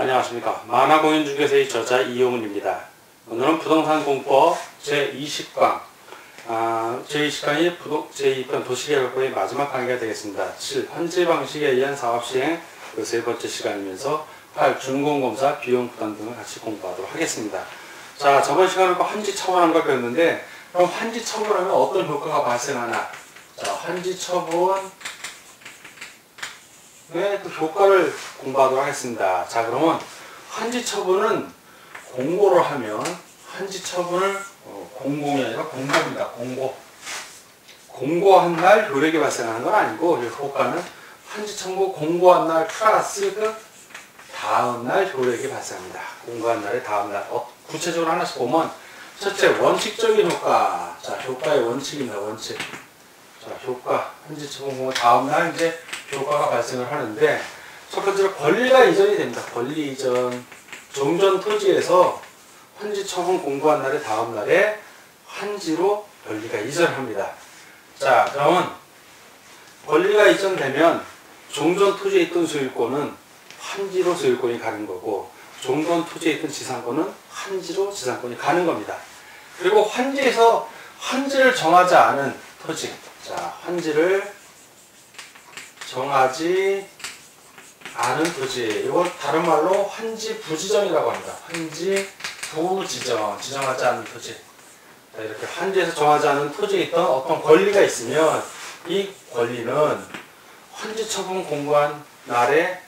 안녕하십니까. 만화공인중개사의 저자 이용훈입니다. 오늘은 부동산공법 제20강 제20강이 제2편 도시계획법의 마지막 강의가 되겠습니다. 7. 현지 방식에 의한 사업시행 그 세 번째 시간이면서 8. 준공검사 비용 부담 등을 같이 공부하도록 하겠습니다. 자, 저번 시간에 환지 처분한 걸 배웠는데, 그럼 환지 처분하면 어떤 효과가 발생하나? 자, 환지 처분 그 효과를 공부하도록 하겠습니다. 자, 그러면 환지 처분은 공고를 하면 환지 처분을 공공이 아니라 공고입니다. 공고한 날 효력이 발생하는 건 아니고, 효과는 환지 청구 공고한 날 플러스 그 다음 날 효력이 발생합니다. 공고한 날의 다음 날. 구체적으로 하나씩 보면, 첫째, 원칙적인 효과. 자, 효과의 원칙입니다. 원칙. 자, 효과. 환지 처분 공고 다음 날 이제 효과가 발생을 하는데, 첫 번째로 권리가 이전이 됩니다. 권리 이전. 종전 토지에서 환지 처분 공고한 날의 다음 날에 환지로 권리가 이전합니다. 자, 그러면 권리가 이전되면 종전 토지에 있던 소유권은 환지로 소유권이 가는 거고, 종전 토지에 있던 지상권은 환지로 지상권이 가는 겁니다. 그리고 환지에서 환지를 정하지 않은 토지. 자, 환지를 정하지 않은 토지. 이거 다른 말로 환지 부지정이라고 합니다. 환지 부지정. 지정하지 않은 토지. 자, 이렇게 환지에서 정하지 않은 토지에 있던 어떤 권리가 있으면 이 권리는 환지 처분 공고한 날에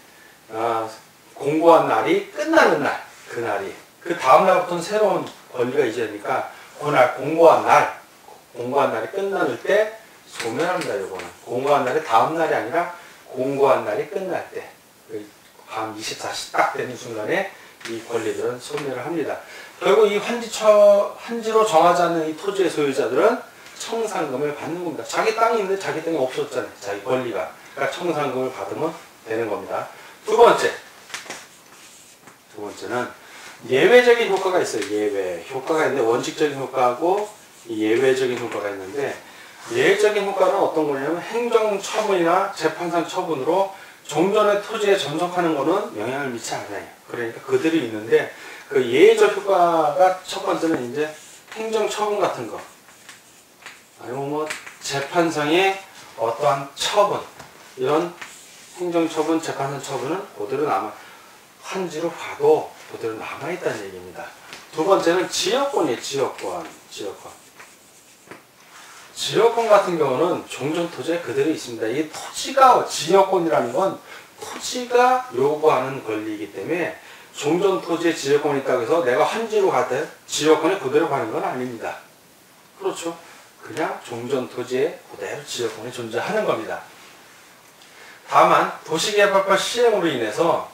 공고한 날이 끝나는 날, 그날이 그 다음 날부터는 새로운 권리가 이전이니까 그날 공고한 날이 끝날 때 소멸합니다. 이거는 공고한 날이 다음 날이 아니라 공고한 날이 끝날 때, 밤 24시 딱 되는 순간에 이 권리들은 소멸을 합니다. 결국 이 환지로 정하지 않는 이 토지의 소유자들은 청산금을 받는 겁니다. 자기 땅이 있는데 자기 땅이 없었잖아요. 자기 권리가. 그러니까 청산금을 받으면 되는 겁니다. 두 번째는 예외적인 효과가 있어요. 예외 효과가 있는데, 원칙적인 효과하고 예외적인 효과가 있는데, 예외적인 효과는 어떤 거냐면 행정처분이나 재판상 처분으로 종전의 토지에 전속하는 거는 영향을 미치지 않아요. 그러니까 그들이 있는데, 그 예외적 효과가 첫 번째는 이제 행정처분 같은 거, 아니면 뭐 재판상의 어떠한 처분, 이런 행정처분, 재판상 처분은 그대로 환지로 봐도 그대로 남아있다는 얘기입니다. 두 번째는 지역권이에요. 지역권 같은 경우는 종전 토지에 그대로 있습니다. 이 토지가, 지역권이라는 건 토지가 요구하는 권리이기 때문에 종전 토지에 지역권이 있다고 해서 내가 환지로 가되 지역권에 그대로 가는 건 아닙니다. 그렇죠? 그냥 종전 토지에 그대로 지역권이 존재하는 겁니다. 다만 도시개발법 시행으로 인해서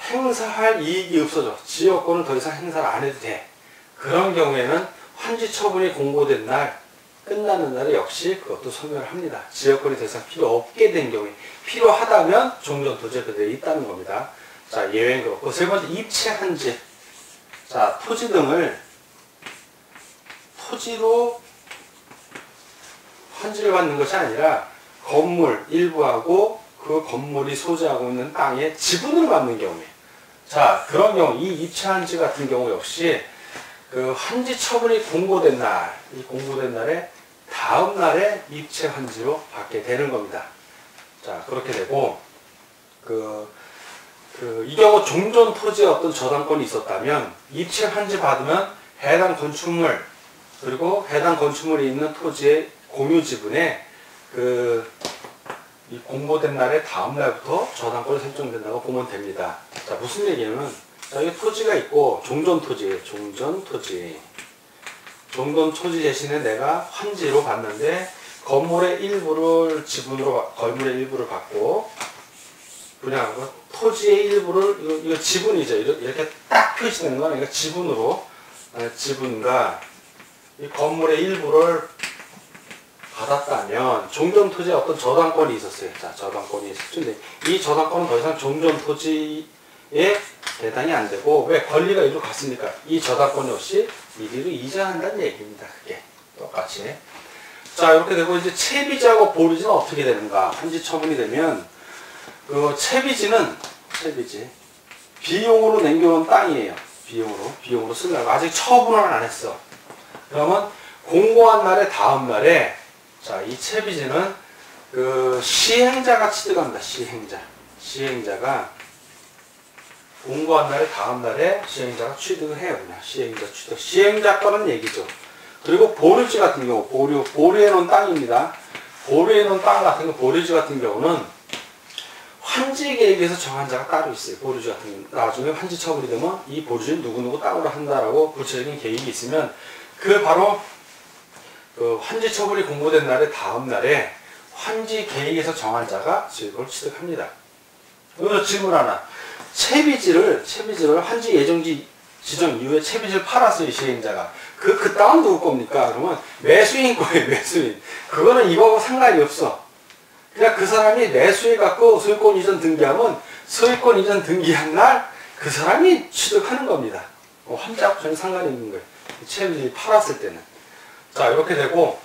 행사할 이익이 없어져. 지역권을 더 이상 행사를 안 해도 돼. 그런 경우에는 환지 처분이 공고된 날, 끝나는 날에 역시 그것도 소멸을 합니다. 지역권이 더 이상 필요 없게 된 경우에, 필요하다면 종전 토지에 그대로 있다는 겁니다. 자, 예외는 그렇고, 세 번째, 입체 환지. 자, 토지 등을 토지로 환지를 받는 것이 아니라 건물 일부하고 그 건물이 소재하고 있는 땅에 지분을 받는 경우에, 자, 그런 경우, 이 입체 환지 같은 경우 역시 그 환지 처분이 공고된 날, 이 공고된 날에 다음 날에 입체 환지로 받게 되는 겁니다. 자, 그렇게 되고, 이 경우 종전 토지에 어떤 저당권이 있었다면 입체 환지 받으면 해당 건축물, 그리고 해당 건축물이 있는 토지의 공유 지분에 이 공고된 날의 다음 날부터 저당권이 설정된다고 보면 됩니다. 자, 무슨 얘기냐면, 자, 이 토지가 있고, 종전 토지 대신에 내가 환지로 받는데, 건물의 일부를 지분으로, 건물의 일부를 받고, 분양하고, 토지의 일부를, 이거 지분이죠. 이렇게 딱 표시되는 거는, 이거 지분으로, 지분과 이 건물의 일부를 받았다면 종전 토지에 어떤 저당권이 있었어요. 자, 저당권이 있었는데 이 저당권은 더 이상 종전 토지에 해당이 안 되고, 왜? 권리가 이리로 갔으니까 이 저당권이 없이 이리로 이전한다는 얘기입니다. 그게 똑같이. 자, 이렇게 되고, 이제 채비지하고 보류지는 어떻게 되는가? 환지 처분이 되면 그 채비지는 비용으로 남겨놓은 땅이에요. 비용으로 쓰려고. 아직 처분을 안 했어. 그러면 공고한 날의 다음 날에, 자, 이 채비지는 그 시행자가 취득합니다. 시행자가 공고한 날의 다음 날에 시행자가 취득을 해요. 그냥 시행자 취득. 시행자 거는 얘기죠. 그리고 보류지 같은 경우, 보류해 놓은 땅입니다. 보류해 놓은 땅 같은 거, 보류지 같은 경우는 환지 계획에서 정한 자가 따로 있어요. 보류지 같은 경우. 나중에 환지 처분이 되면 이 보류지는 누구누구 땅으로 한다라고 구체적인 계획이 있으면 그 바로 그 환지 처분이 공고된 날의 다음 날에 환지 계획에서 정한 자가 그걸 취득합니다. 여기서 질문 하나. 채비지를 환지 예정지 지정 이후에 채비지를 팔았어요. 시행자가. 그 땅은 누구 겁니까? 그러면 매수인 거예요. 매수인. 그거는 이거하고 상관이 없어. 그냥 그 사람이 매수해갖고 소유권 이전 등기하면 소유권 이전 등기한 날 그 사람이 취득하는 겁니다. 환지하고 전혀 상관이 없는 거예요. 채비지 팔았을 때는. 자, 이렇게 되고,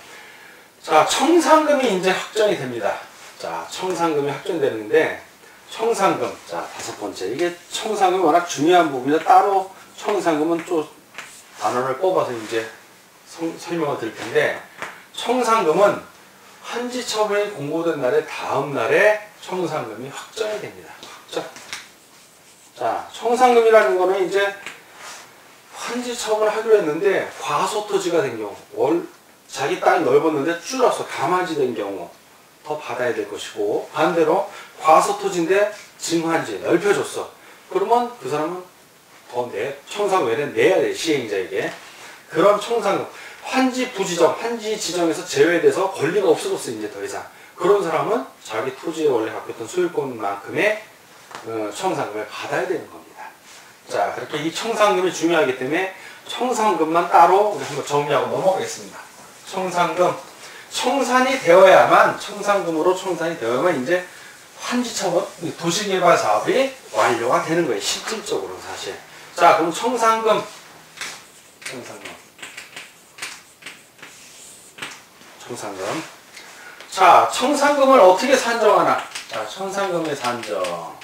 자, 청산금이 이제 확정이 됩니다. 자, 청산금이 확정되는데, 청산금. 자, 5번째. 이게 청산금이 워낙 중요한 부분이라 따로 청산금은 또 단어를 뽑아서 이제 설명을 드릴 텐데, 청산금은 환지 처분이 공고된 날의 다음 날에 청산금이 확정이 됩니다. 확정. 자, 청산금이라는 거는 이제 환지 처분을 하기로 했는데 과소토지가 된 경우, 자기 땅이 넓었는데 줄어서 가만지 된 경우 더 받아야 될 것이고, 반대로 과소토지인데 증환지 넓혀줬어. 그러면 그 사람은 더 청산금을 내야 돼. 시행자에게. 그런 청산금, 환지 부지정, 환지 지정에서 제외돼서 권리가 없어졌어. 이제 더 이상. 그런 사람은 자기 토지에 원래 갖고 있던 소유권만큼의 청산금을 받아야 되는 겁니다. 자, 그렇게 이 청산금이 중요하기 때문에 청산금만 따로 우리 한번 정리하고 넘어가겠습니다. 청산금, 청산이 되어야만, 청산금으로 청산이 되어야만 이제 환지처분, 도시개발 사업이 완료가 되는 거예요. 실질적으로 사실. 자, 그럼 청산금. 자, 청산금을 어떻게 산정하나? 자, 청산금의 산정.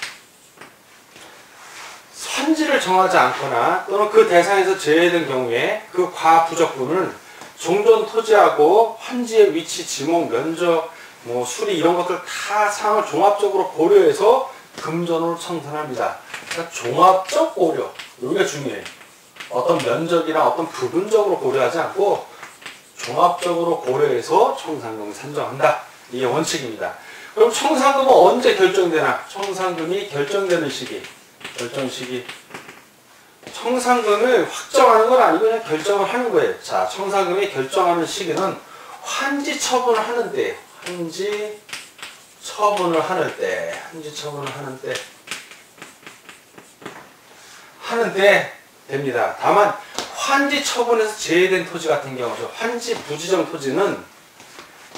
환지를 정하지 않거나 또는 그 대상에서 제외된 경우에 그 과부적분을 종전 토지하고 환지의 위치, 지목, 면적, 수리 이런 것들 다 상을 종합적으로 고려해서 금전으로 청산합니다. 그러니까 종합적 고려. 이게 중요해요. 어떤 면적이나 어떤 부분적으로 고려하지 않고 종합적으로 고려해서 청산금을 산정한다. 이게 원칙입니다. 그럼 청산금은 언제 결정되나? 청산금이 결정되는 시기. 청산금을 확정하는 건 아니고 그냥 결정을 하는 거예요. 자, 청산금이 결정하는 시기는 환지 처분을 하는 때예요. 환지 처분을 하는 때 됩니다. 다만 환지 처분에서 제외된 토지 같은 경우죠. 환지 부지정 토지는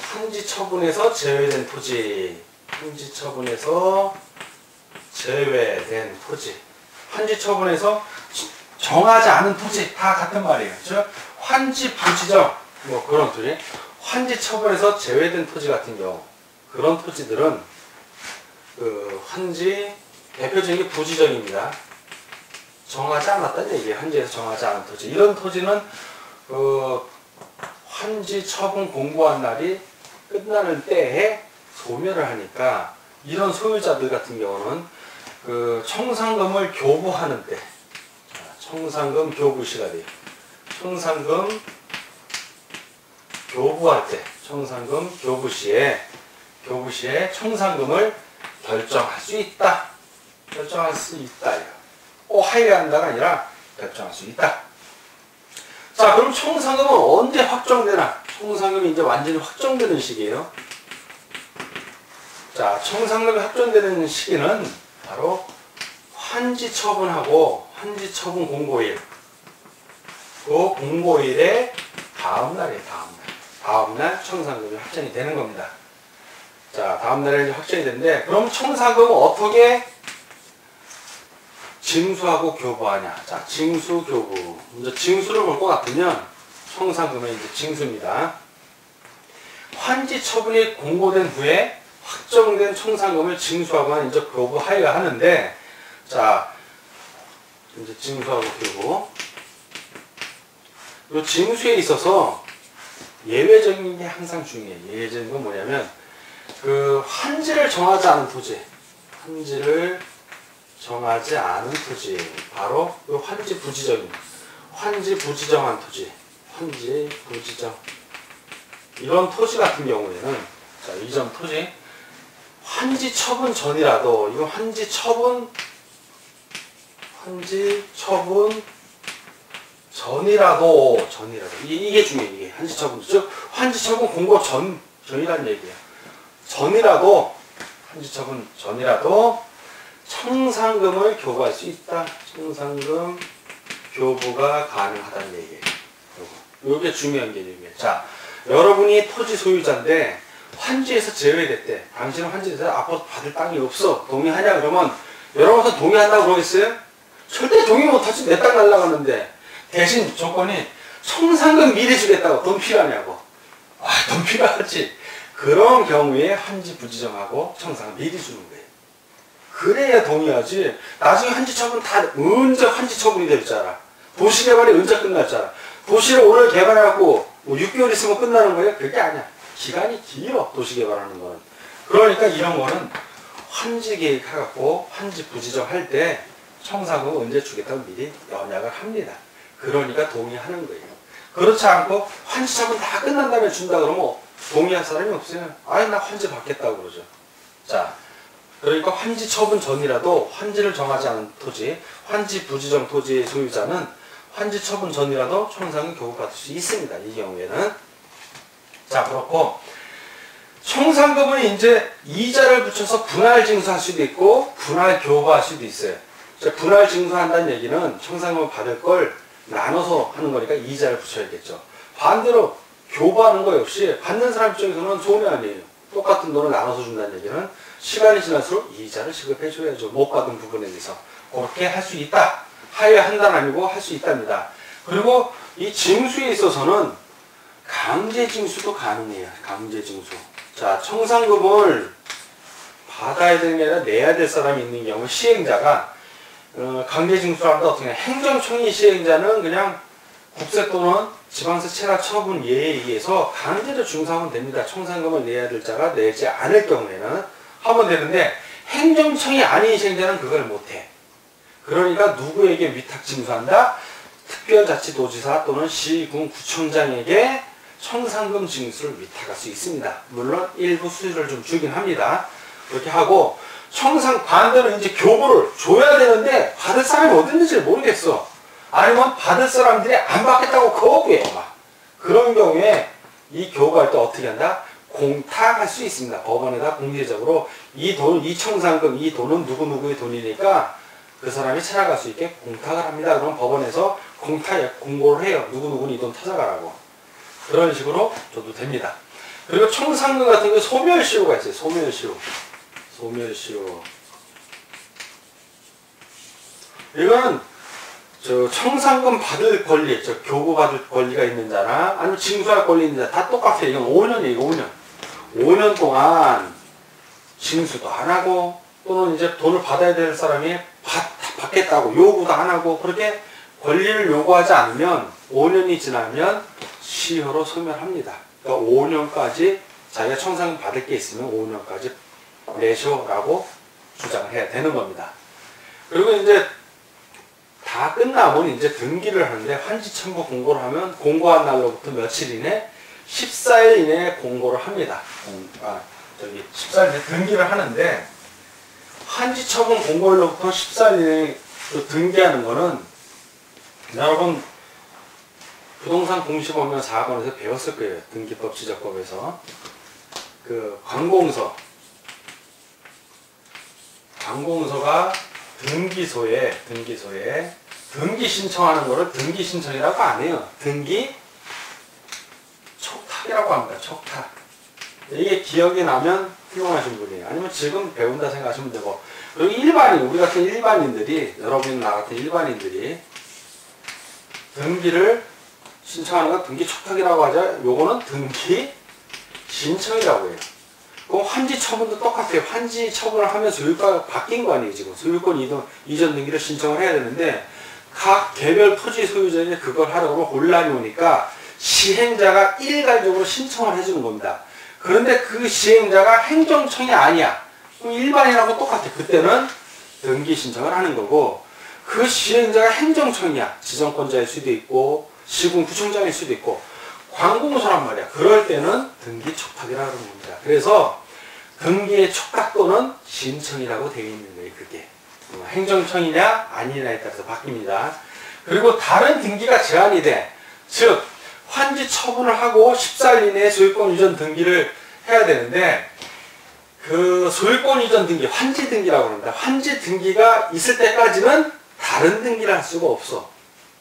환지 처분에서 제외된 토지. 환지 처분에서 정하지 않은 토지 다 같은 말이에요. 그렇죠? 환지 부지정 그런 토지. 환지 처분에서 제외된 토지 같은 경우, 그런 토지들은 그 환지 대표적인 게 부지정입니다. 정하지 않았다는 얘기예요. 환지에서 정하지 않은 토지. 이런 토지는 그 환지 처분 공고한 날이 끝나는 때에 소멸을 하니까 이런 소유자들 같은 경우는 그 청산금을 교부하는 때, 청산금 교부 시가 돼요. 청산금 교부할 때, 청산금 교부 시에 청산금을 결정할 수 있다. 꼭 하여야 한다가 아니라 결정할 수 있다. 자, 그럼 청산금은 언제 확정되나? 청산금이 이제 완전히 확정되는 시기예요. 자, 청산금이 확정되는 시기는 바로 환지 처분하고 환지 처분 공고일. 그 공고일의 다음 날이에요. 다음 날 청산금이 확정이 되는 겁니다. 자, 다음 날에 이제 확정이 되는데, 그럼 청산금은 어떻게 징수하고 교부하냐? 자, 징수, 교부. 이제 징수를 볼 것 같으면 청산금의 이제 징수입니다. 환지 처분이 공고된 후에 확정된 청산금을 징수하거나 이제 교부하여야 하는데, 자, 이제 징수하고 교부. 이 징수에 있어서 예외적인 게 항상 중요해요. 예외적인 건 뭐냐면 그 환지를 정하지 않은 토지, 환지를 정하지 않은 토지, 바로 그 환지 부지정입니다. 환지 부지정한 토지, 환지 부지정. 이런 토지 같은 경우에는 자, 이 점 토지 환지 처분 전이라도 이거 환지 처분 전이라도 이게 중요해요. 이게 환지 처분 즉 환지 처분 공고 전이라는 얘기예요. 전이라도 환지 처분 전이라도 청산금을 교부할 수 있다. 청산금 교부가 가능하다는 얘기예요. 요게 중요한 개념이에요. 자, 여러분이 토지 소유자인데 환지에서 제외됐대. 당신은 환지에서 앞으로 받을 땅이 없어. 동의하냐? 그러면 여러분은 동의한다고 그러겠어요? 절대 동의 못하지. 내 땅 날라가는데. 대신 조건이 청산금 미리 주겠다고. 돈 필요하냐고. 돈 필요하지. 그런 경우에 환지 부지정하고 청산금 미리 주는 거예요. 그래야 동의하지. 나중에 환지 처분 다 언제 환지 처분이 될 줄 알아. 도시개발이 언제 끝날 줄 알아. 도시를 오늘 개발해갖고 뭐 6개월 있으면 끝나는 거예요? 그게 아니야. 기간이 길어. 도시개발하는 거는. 그러니까 이런 거는 환지 계획해갖고 환지 부지정할 때 청산금 언제 주겠다고 미리 연약을 합니다. 그러니까 동의하는 거예요. 그렇지 않고 환지 처분 다 끝난 다음에 준다 그러면 동의할 사람이 없어요. 아니 나 환지 받겠다고 그러죠. 자, 그러니까 환지 처분 전이라도 환지를 정하지 않은 토지, 환지 부지정 토지의 소유자는 환지 처분 전이라도 청산금 교부받을 수 있습니다. 이 경우에는. 자, 그렇고 청산금은 이제 이자를 붙여서 분할 징수할 수도 있고 분할 교부할 수도 있어요. 자, 분할 징수한다는 얘기는 청산금을 받을 걸 나눠서 하는 거니까 이자를 붙여야겠죠. 반대로 교부하는 거 역시 받는 사람 입장에서는 손해 아니에요. 똑같은 돈을 나눠서 준다는 얘기는 시간이 지날수록 이자를 지급해 줘야죠. 못 받은 부분에 대해서. 그렇게 할 수 있다. 하여야 한다는 아니고 할 수 있답니다. 그리고 이 징수에 있어서는 강제징수도 가능해요. 강제징수. 자, 청산금을 받아야 되는 게 아니라 내야 될 사람이 있는 경우 시행자가 강제징수를 한다. 어떻게 행정청이 시행자는 그냥 국세 또는 지방세 체납 처분 예에 의해서 강제로 징수하면 됩니다. 청산금을 내야 될 자가 내지 않을 경우에는 하면 되는데 행정청이 아닌 시행자는 그걸 못해. 그러니까 누구에게 위탁 징수한다? 특별자치도지사 또는 시군 구청장에게 청산금 징수를 위탁할 수 있습니다. 물론 일부 수수료를 좀 주긴 합니다. 그렇게 하고 반대로 이제 교부를 줘야 되는데 받을 사람이 어디 있는지 모르겠어. 아니면 받을 사람들이 안 받겠다고 거부해요. 막. 그런 경우에 이 교부할 때 어떻게 한다? 공탁할 수 있습니다. 법원에다 공개적으로 이 청산금, 이 돈은 누구누구의 돈이니까 그 사람이 찾아갈 수 있게 공탁을 합니다. 그럼 법원에서 공고를 해요. 누구누구는 이 돈 찾아가라고. 그런 식으로 줘도 됩니다. 그리고 청산금 같은 경우 소멸시효가 있어요. 소멸시효. 이거는 청산금 받을 권리, 교부 받을 권리가 있는 자나 아니면 징수할 권리 있는 자 다 똑같아요. 이건 5년이에요. 5년. 5년 동안 징수도 안 하고 또는 이제 돈을 받아야 될 사람이 받겠다고 요구도 안 하고 그렇게 권리를 요구하지 않으면 5년이 지나면 시효로 소멸합니다. 그러니까 5년까지 자기가 청산금 받을 게 있으면 5년까지 내셔라고 주장을 해야 되는 겁니다. 그리고 이제 다 끝나면 이제 등기를 하는데 환지 첨부 공고를 하면 공고한 날로부터 며칠 이내 14일 이내에 공고를 합니다. 14일 이내 등기를 하는데 환지 처분 공고일로부터 14일 이내에 등기하는 거는 여러분 부동산 공시법령 4권에서 배웠을 거예요. 등기법 지적법에서 그 관공서가 등기소에 등기 신청하는 거를 등기 신청이라고 안 해요. 등기 촉탁이라고 합니다. 촉탁. 이게 기억이 나면 훌륭하신 분이에요. 아니면 지금 배운다 생각하시면 되고. 그리고 일반인, 우리 같은 일반인들이, 여러분 나 같은 일반인들이 등기를 신청하는 건 등기 촉탁이라고 하죠. 요거는 등기 신청이라고 해요. 그럼 환지 처분도 똑같아요. 환지 처분을 하면 소유가가 바뀐 거 아니에요. 지금 소유권 이전 등기를 신청을 해야 되는데 각 개별 토지 소유자에게 그걸 하려고 혼란이 오니까 시행자가 일괄적으로 신청을 해주는 겁니다. 그런데 그 시행자가 행정청이 아니야. 그럼 일반인하고 똑같아. 그때는 등기 신청을 하는 거고, 그 시행자가 행정청이야. 지정권자일 수도 있고 시군구청장일 수도 있고 관공서란 말이야. 그럴 때는 등기 촉탁이라고 하는 겁니다. 그래서 등기의 촉탁 또는 신청이라고 되어 있는 거예요. 그게 행정청이냐 아니냐에 따라서 바뀝니다. 그리고 다른 등기가 제한이 돼. 즉 환지 처분을 하고 14일 이내에 소유권 이전 등기를 해야 되는데, 그 소유권 이전 등기, 환지 등기라고 합니다. 환지 등기가 있을 때까지는 다른 등기를 할 수가 없어.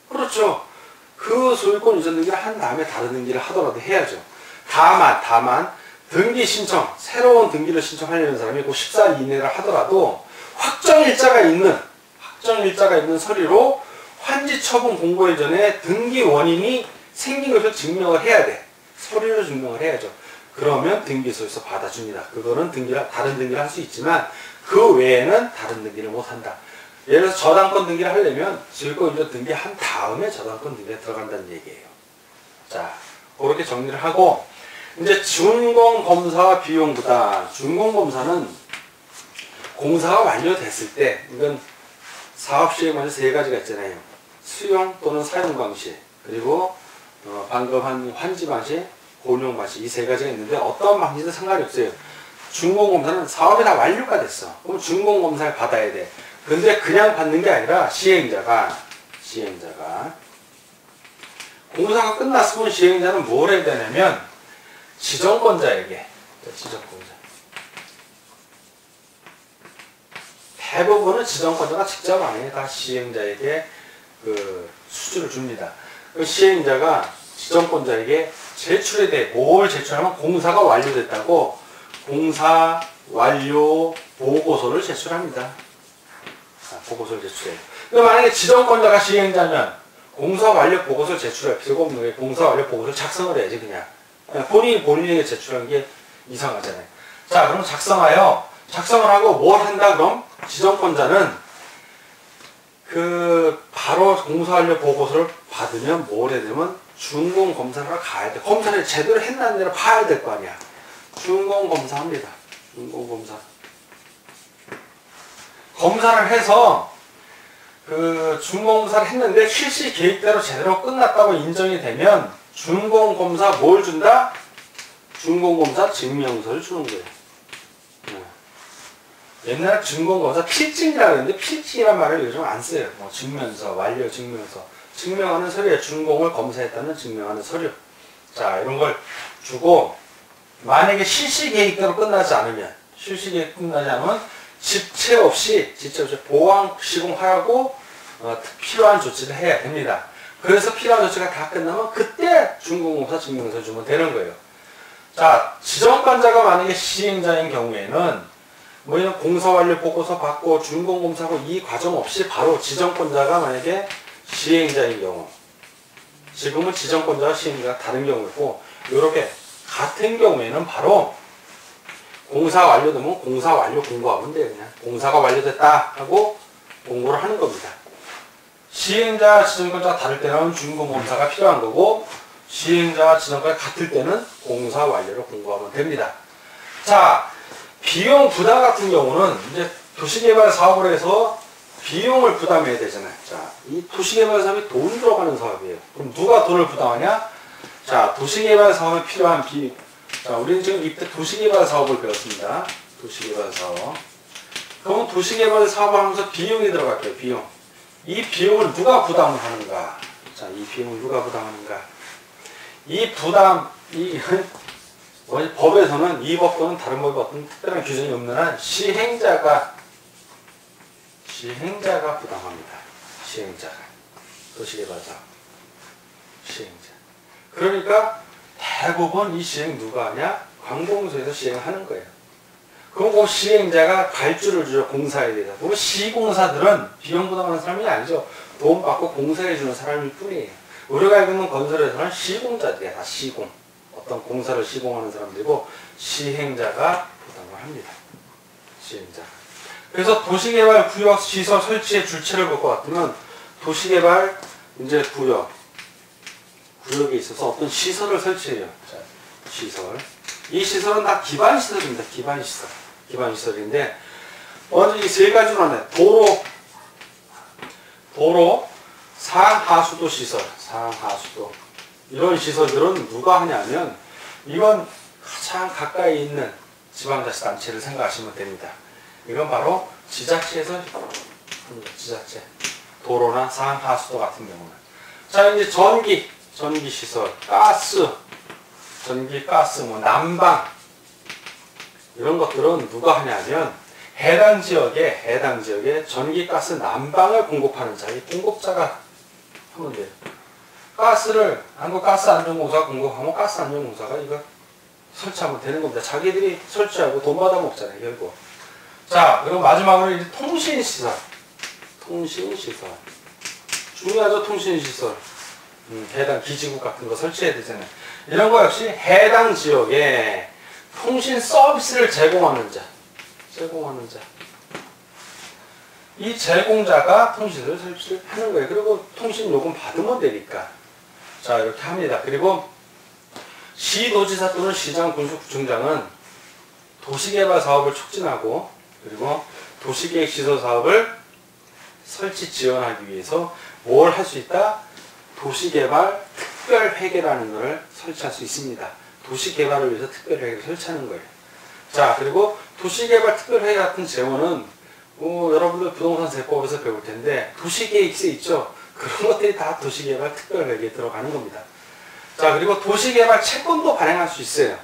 그렇죠. 그 소유권 이전 등기를 한 다음에 다른 등기를 하더라도 해야죠. 다만 등기 신청, 새로운 등기를 신청하려는 사람이 그 14일 이내를 하더라도 확정일자가 있는 서류로 환지 처분 공고 이전에 등기 원인이 생긴 것을 증명을 해야 돼. 서류로 증명을 해야죠. 그러면 등기소에서 받아줍니다. 그거는 다른 등기를 할 수 있지만 그 외에는 다른 등기를 못 한다. 예를 들어서 저당권 등기를 하려면 소유권 이전 등기 한 다음에 저당권 등기에 들어간다는 얘기예요. 자, 그렇게 정리를 하고, 이제 준공검사와 비용부담. 준공검사는 공사가 완료됐을 때, 이건 사업 시행만에 세 가지가 있잖아요. 수용 또는 사용 방식, 그리고 방금 한 환지 방식, 혼용 방식, 이 세 가지가 있는데 어떤 방식이든 상관이 없어요. 준공검사는 사업이 다 완료가 됐어. 그럼 준공검사를 받아야 돼. 근데 그냥 받는 게 아니라 시행자가 공사가 끝났으면 시행자는 뭘 해야 되냐면 지정권자에게, 대부분은 지정권자가 직접 안 해요. 다 시행자에게 그 수주를 줍니다. 그 시행자가 지정권자에게 제출에 대해 뭘 제출하면 공사가 완료됐다고 공사 완료 보고서를 제출합니다. 보고서를 제출해요. 만약에 지정권자가 시행자면 공사 완료 보고서를 제출할 필요가 없는 거예요. 공사 완료 보고서를 작성을 해야지 그냥. 본인에게 제출하는 게 이상하잖아요. 자, 그럼 작성을 하고 뭘 한다 그럼? 지정권자는 바로 공사 완료 보고서를 받으면 뭘 해야 되면 준공검사를 가야 돼. 검사를 제대로 했나를 봐야 될 거 아니야. 준공검사합니다. 준공검사. 검사를 해서 준공검사를 했는데 실시 계획대로 제대로 끝났다고 인정이 되면 준공검사 뭘 준다? 준공검사 증명서를 주는 거예요. 옛날에 준공검사 필증이라고 했는데 필증이란 말을 요즘 안 써요. 증명서, 완료 증명서. 증명하는 서류에 준공을 검사했다는 증명하는 서류. 자, 이런 걸 주고, 만약에 실시 계획대로 끝나지 않으면 지체 없이 보완 시공하고 필요한 조치를 해야 됩니다. 그래서 필요한 조치가 다 끝나면 그때 준공검사 증명서 주면 되는 거예요. 자, 지정권자가 만약에 시행자인 경우에는 이런 공사 완료 보고서 받고 준공검사하고 이 과정 없이 바로 지정권자가 만약에 시행자인 경우, 지금은 지정권자와 시행자가 다른 경우이고, 이렇게 같은 경우에는 바로 공사 완료되면 공사 완료 공고하면 돼요. 그냥 공사가 완료됐다 하고 공고를 하는 겁니다. 시행자, 지정권자가 다를 때는 준공검사가 필요한 거고, 시행자와 지정권자가 같을 때는 공사 완료를 공고하면 됩니다. 자, 비용 부담 같은 경우는 이제 도시개발 사업을 해서 비용을 부담해야 되잖아요. 자, 이 도시개발 사업이 돈 들어가는 사업이에요. 그럼 누가 돈을 부담하냐? 자, 도시개발 사업에 필요한 자, 우리는 지금 이때 도시개발 사업을 배웠습니다. 도시개발 사업. 그럼 도시개발 사업을 하면서 비용이 들어갈 거예요. 비용. 이 비용을 누가 부담을 하는가? 자, 이 비용을 누가 부담하는가? 이 부담, 법에서는 이 법 또는 다른 법에 어떤 특별한 규정이 없는 한 시행자가 부담합니다. 시행자가. 도시개발 사업. 시행자. 그러니까 대부분 이 시행 누가 하냐? 관공서에서 시행하는 거예요. 그럼 그 시행자가 발주를 주죠. 공사에 대해서. 그럼 시공사들은 비용 부담하는 사람이 아니죠. 돈 받고 공사해주는 사람일 뿐이에요. 우리가 알고 있는 건설에서는 시공자들이야. 다 시공. 어떤 공사를 시공하는 사람들이고 시행자가 부담을 합니다. 시행자. 그래서 도시개발 구역 시설 설치의 줄체를 볼 것 같으면 도시개발 이제 구역에 있어서 어떤 시설을 설치해요. 자, 시설. 이 시설은 다 기반시설입니다. 기반시설인데, 먼저 이 세 가지로 하나요. 도로, 상하수도 시설, 상하수도. 이런 시설들은 누가 하냐면, 이건 가장 가까이 있는 지방자치단체를 생각하시면 됩니다. 이건 바로 지자체에서 합니다. 지자체. 도로나 상하수도 같은 경우는. 자, 이제 전기시설, 전기, 가스, 난방. 이런 것들은 누가 하냐면, 해당 지역에 전기, 가스, 난방을 공급하는 자, 이 공급자가 하면 돼요. 가스를 한국가스안전공사가 공급하면 가스안전공사가 이거 설치하면 되는 겁니다. 자기들이 설치하고 돈 받아 먹잖아요, 결국. 자, 그리고 마지막으로 이제 통신시설. 중요하죠, 통신시설. 해당 기지국 같은 거 설치해야 되잖아요. 이런 거 역시 해당 지역에 통신 서비스를 제공하는 자. 이 제공자가 통신을 설치를 하는 거예요. 그리고 통신 요금 받으면 되니까. 자, 이렇게 합니다. 그리고 시도지사 또는 시장, 군수, 구청장은 도시개발 사업을 촉진하고, 그리고 도시계획 시설 사업을 설치 지원하기 위해서 뭘 할 수 있다? 도시개발 특별회계라는 것을 설치할 수 있습니다. 도시개발을 위해서 특별회계를 설치하는 거예요. 자, 그리고 도시개발 특별회계 같은 제도는 여러분들 부동산 세법에서 배울 텐데, 도시계획세 있죠? 그런 것들이 다 도시개발 특별회계에 들어가는 겁니다. 자, 그리고 도시개발 채권도 발행할 수 있어요.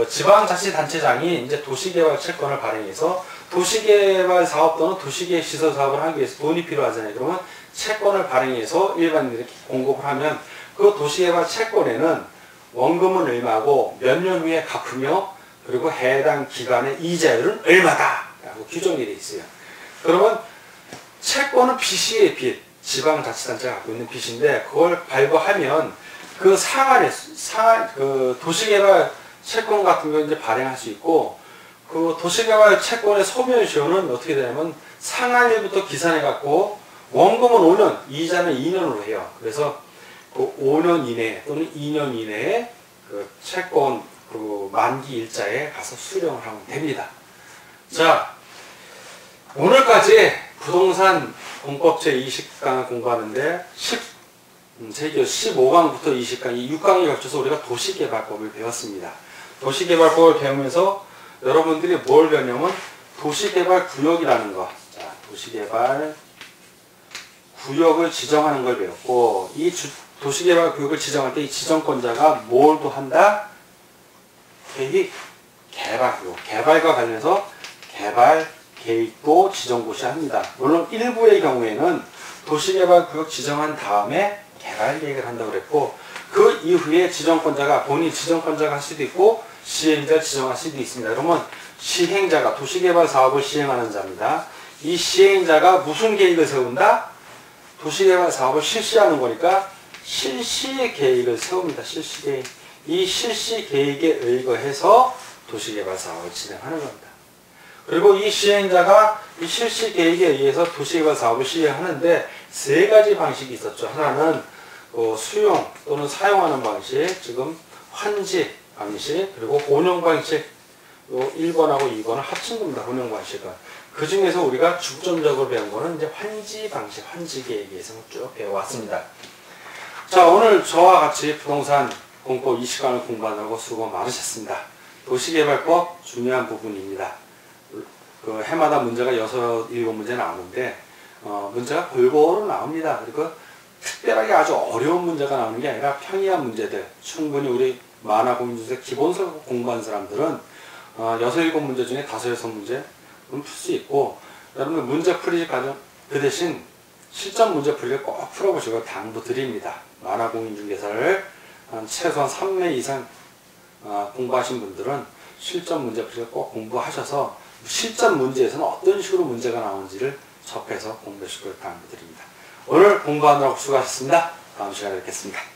지방자치단체장이 이제 도시개발 채권을 발행해서 도시개발 사업 또는 도시계획 시설 사업을 하기 위해서 돈이 필요하잖아요. 그러면 채권을 발행해서 일반인들에게 공급을 하면 그 도시개발 채권에는 원금은 얼마고 몇 년 후에 갚으며 그리고 해당 기간의 이자율은 얼마다 라고 규정이 되어 있어요. 그러면 채권은 빚이에요, 빚. 지방자치단체가 갖고 있는 빚인데 그걸 발부하면 그 그 도시개발 채권 같은 거 이제 발행할 수 있고, 그 도시개발 채권의 소멸시효는 어떻게 되냐면 상한일부터 기산해 갖고 원금은 5년, 이자는 2년으로 해요. 그래서 그 5년 이내 또는 2년 이내에 그 채권 그 만기 일자에 가서 수령을 하면 됩니다. 자, 오늘까지 부동산 공법 제20강을 공부하는데 세계 15강부터 20강, 이 6강에 걸쳐서 우리가 도시개발법을 배웠습니다. 도시개발법을 배우면서 여러분들이 뭘 배웠냐면 도시개발구역이라는 거. 자, 도시개발 구역을 지정하는 걸 배웠고, 이 도시개발구역을 지정할 때 이 지정권자가 뭘 또 한다? 개발과 관련해서 개발 계획도 지정고시 합니다. 물론 일부의 경우에는 도시개발구역 지정한 다음에 개발계획을 한다고 그랬고, 그 이후에 지정권자가 본인 지정권자가 할 수도 있고 시행자를 지정할 수도 있습니다. 그러면 시행자가 도시개발 사업을 시행하는 자입니다. 이 시행자가 무슨 계획을 세운다? 도시개발 사업을 실시하는 거니까 실시 계획을 세웁니다. 실시 계획. 이 실시 계획에 의거해서 도시개발 사업을 진행하는 겁니다. 그리고 이 시행자가 이 실시 계획에 의해서 도시개발 사업을 시행하는데 세 가지 방식이 있었죠. 하나는 수용 또는 사용하는 방식, 지금 환지 방식, 그리고 혼용 방식, 1번하고 2번을 합친 겁니다. 혼용 방식은. 그 중에서 우리가 중점적으로 배운 거는 이제 환지 방식, 환지 계획에 의해서 쭉 배워왔습니다. 자, 오늘 저와 같이 부동산 공법 20강을 공부하느라고 수고 많으셨습니다. 도시개발법 중요한 부분입니다. 그 해마다 문제가 6, 7문제 나오는데 문제가 골고루 나옵니다. 그리고 특별하게 아주 어려운 문제가 나오는 게 아니라 평이한 문제들, 충분히 우리 만화공인중에서 기본서 공부한 사람들은 6, 7문제 중에 5, 6문제는 풀 수 있고, 여러분들 문제 풀이 과정 그 대신 실전 문제 풀이를 꼭 풀어보시고 당부드립니다. 만화공인중개사를 최소한 3회 이상 공부하신 분들은 실전 문제 풀이를 꼭 공부하셔서 실전 문제에서는 어떤 식으로 문제가 나오는지를 접해서 공부하실 걸 당부드립니다. 오늘 공부하느라고 수고하셨습니다. 다음 시간에 뵙겠습니다.